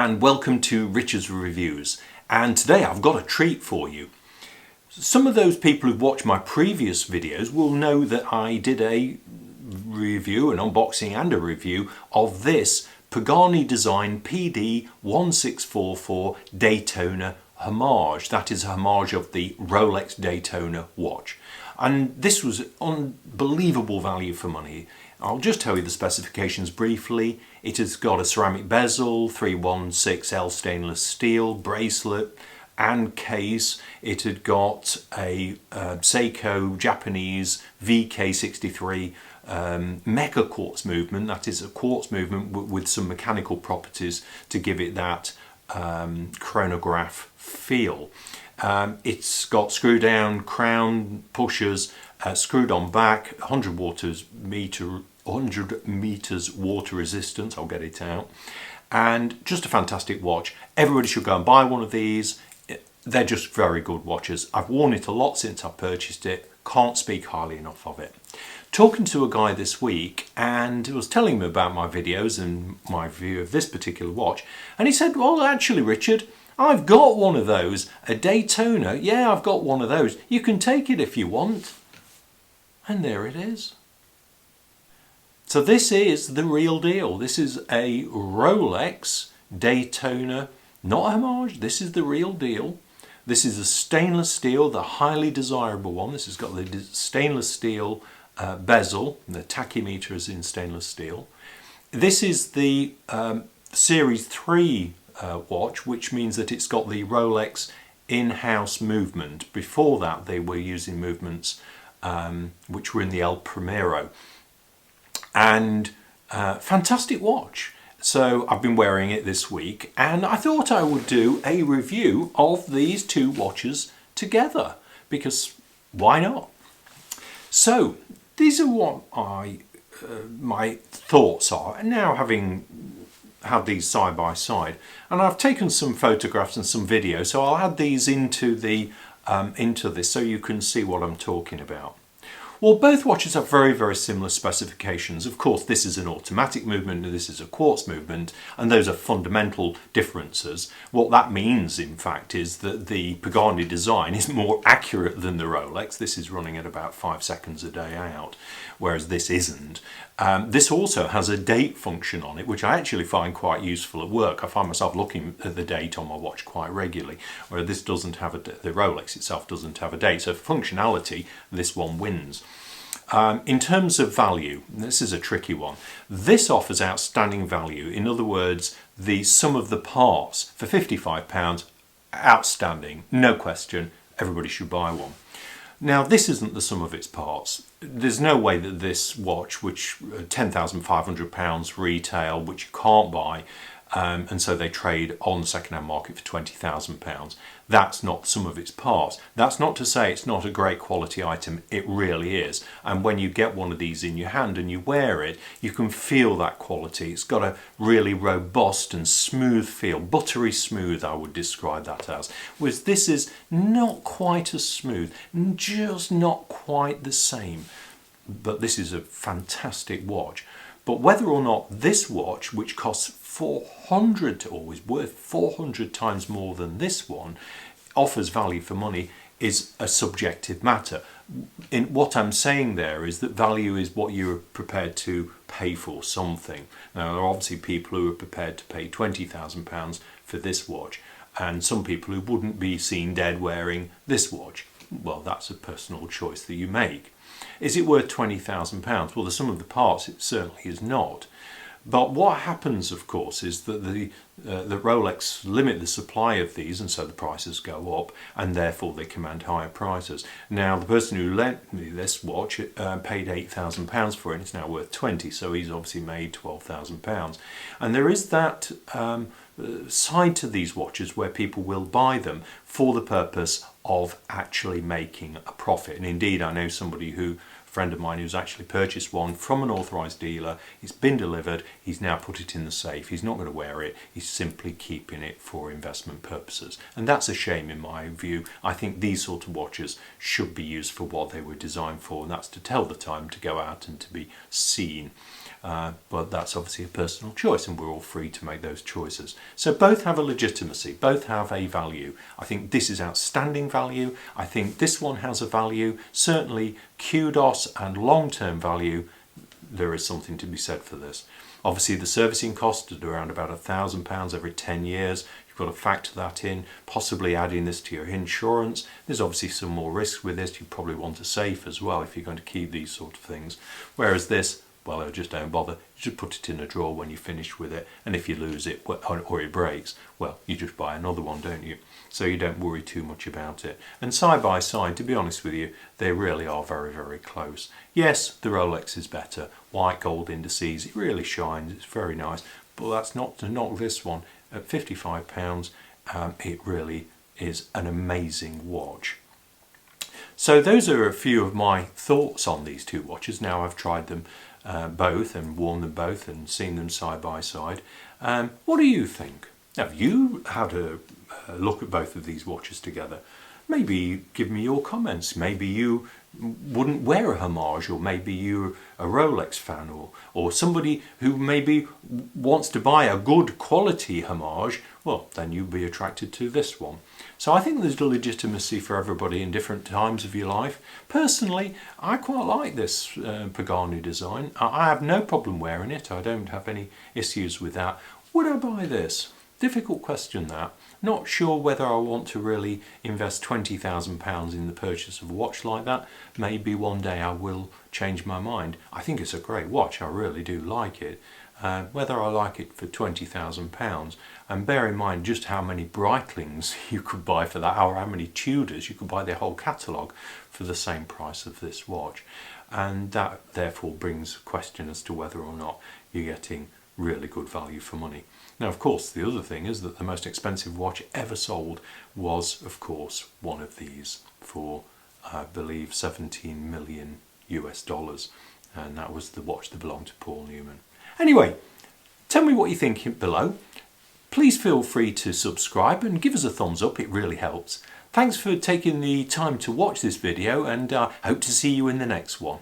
and welcome to Richard's Reviews. And today I've got a treat for you. Some of those people who've watched my previous videos will know that I did a review, an unboxing and a review of this Pagani Design PD 1644 Daytona Homage. That is a homage of the Rolex Daytona watch. And this was unbelievable value for money. I'll just tell you the specifications briefly. It has got a ceramic bezel, 316L stainless steel, bracelet and case. It had got a Seiko Japanese VK63 mecha quartz movement. That is a quartz movement with some mechanical properties to give it that chronograph feel. It's got screw down crown pushers, screwed on back, 100 meters water resistance, I'll get it out, and just a fantastic watch. Everybody should go and buy one of these. They're just very good watches. I've worn it a lot since I purchased it, can't speak highly enough of it. Talking to a guy this week, and he was telling me about my videos and my view of this particular watch, and he said, well, actually, Richard, I've got one of those, a Daytona. Yeah, I've got one of those. You can take it if you want. And there it is. So this is the real deal. This is a Rolex Daytona, not a homage. This is the real deal. This is a stainless steel, the highly desirable one. This has got the stainless steel bezel. The tachymeter is in stainless steel. This is the Series 3 watch, which means that it's got the Rolex in-house movement. Before that, they were using movements which were in the El Primero. And fantastic watch. So I've been wearing it this week, and I thought I would do a review of these two watches together, because why not? So these are what my thoughts are, and now having had these side by side, and I've taken some photographs and some video, so I'll add these into the into this so you can see what I'm talking about. Well, both watches have very, very similar specifications. Of course, this is an automatic movement and this is a quartz movement, and those are fundamental differences. What that means, in fact, is that the Pagani Design is more accurate than the Rolex. This is running at about 5 seconds a day out, whereas this isn't. This also has a date function on it, which I actually find quite useful at work. I find myself looking at the date on my watch quite regularly, whereas this doesn't have the Rolex itself doesn't have a date. So for functionality, this one wins. In terms of value, this is a tricky one. This offers outstanding value. In other words, the sum of the parts for £55, outstanding, no question. Everybody should buy one. Now, this isn't the sum of its parts. There's no way that this watch, which £10,500 retail, which you can't buy, and so they trade on the second-hand market for £20,000. That's not the sum of its parts. That's not to say it's not a great quality item. It really is. And when you get one of these in your hand and you wear it, you can feel that quality. It's got a really robust and smooth feel, buttery smooth, I would describe that as. Whereas this is not quite as smooth, just not quite the same. But this is a fantastic watch. But whether or not this watch, which costs 400 or is worth 400 times more than this one, offers value for money, is a subjective matter. In what I'm saying there is that value is what you're prepared to pay for something. Now, there are obviously people who are prepared to pay £20,000 for this watch, and some people who wouldn't be seen dead wearing this watch. Well, that's a personal choice that you make. Is it worth £20,000? Well, the sum of the parts, it certainly is not. But what happens, of course, is that the Rolex limit the supply of these, and so the prices go up, and therefore they command higher prices. Now, the person who lent me this watch paid £8,000 for it, and it's now worth 20, so he's obviously made £12,000. And there is that side to these watches where people will buy them for the purpose of actually making a profit. And indeed, I know somebody who, friend of mine, who's actually purchased one from an authorised dealer. It's been delivered. He's now put it in the safe. He's not going to wear it. He's simply keeping it for investment purposes. And that's a shame in my view. I think these sort of watches should be used for what they were designed for, and that's to tell the time, to go out and to be seen. But that's obviously a personal choice, and we're all free to make those choices. So both have a legitimacy, both have a value. I think this is outstanding value. I think this one has a value. Certainly kudos and long-term value, there is something to be said for this. Obviously the servicing cost is around about £1,000 every 10 years. You've got to factor that in, possibly adding this to your insurance. There's obviously some more risks with this. You probably want a safe as well if you're going to keep these sort of things. Whereas this, well, I just don't bother. You just put it in a drawer when you finish with it, and if you lose it or it breaks, well, you just buy another one, don't you? So you don't worry too much about it. And side by side, to be honest with you, they really are very, very close. Yes, the Rolex is better. White gold indices, it really shines, it's very nice. But that's not to knock this one. At £55, it really is an amazing watch. So those are a few of my thoughts on these two watches. Now I've tried them both and worn them both and seen them side by side. What do you think? Have you had a look at both of these watches together? Maybe give me your comments. Maybe you wouldn't wear a Homage, or maybe you're a Rolex fan, or somebody who maybe wants to buy a good quality Homage. Well, then you'd be attracted to this one. So I think there's a legitimacy for everybody in different times of your life. Personally, I quite like this Pagani Design. I have no problem wearing it. I don't have any issues with that. Would I buy this? Difficult question that. Not sure whether I want to really invest £20,000 in the purchase of a watch like that. Maybe one day I will change my mind. I think it's a great watch. I really do like it. Whether I like it for £20,000, and bear in mind just how many Breitlings you could buy for that, or how many Tudors you could buy their whole catalogue for the same price of this watch. And that therefore brings a question as to whether or not you're getting really good value for money. Now, of course, the other thing is that the most expensive watch ever sold was, of course, one of these for, I believe, 17 million US dollars. And that was the watch that belonged to Paul Newman. Anyway, tell me what you think below. Please feel free to subscribe and give us a thumbs up. It really helps. Thanks for taking the time to watch this video, and I hope to see you in the next one.